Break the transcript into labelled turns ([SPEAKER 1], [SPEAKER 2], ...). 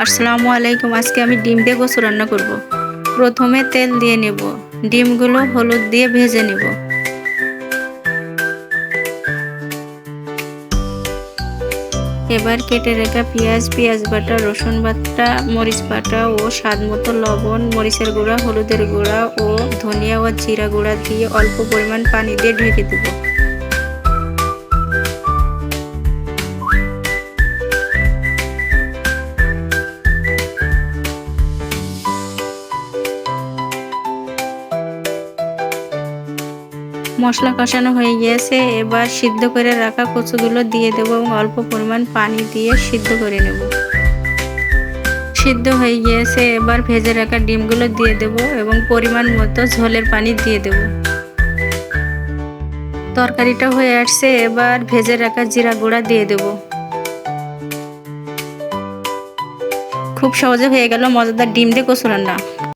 [SPEAKER 1] আসসালামু আলাইকুম। আজকে আমি ডিম দিয়ে কচু রান্না করব। প্রথমে তেল দিয়ে নেব, ডিমগুলো হলুদ দিয়ে ভেজে নেব। এবার কেটে রাখা পেঁয়াজ বাটা, রসুন বাটা, মরিচ বাটা ও স্বাদ মতো লবণ, মরিচের গুঁড়া, হলুদের গুঁড়া ও ধনিয়া ও জিরা গুঁড়া দিয়ে অল্প পরিমাণ পানি দিয়ে ঢেকে দেব। মশলা কষানো হয়ে গিয়েছে, এবার সিদ্ধ করে রাখা কচুগুলো দিয়ে দেবো এবং অল্প পরিমাণ পানি দিয়ে সিদ্ধ করে নেব। সিদ্ধ হয়ে গিয়েছে, এবার ভেজে রাখা ডিমগুলো দিয়ে দেব এবং পরিমাণ মতো ঝোলের পানি দিয়ে দেব। তরকারিটা হয়ে আসছে, এবার ভেজে রাখা জিরা গুঁড়া দিয়ে দেব। খুব সহজে হয়ে গেল মজাদার ডিম দিয়ে কচু রান্না।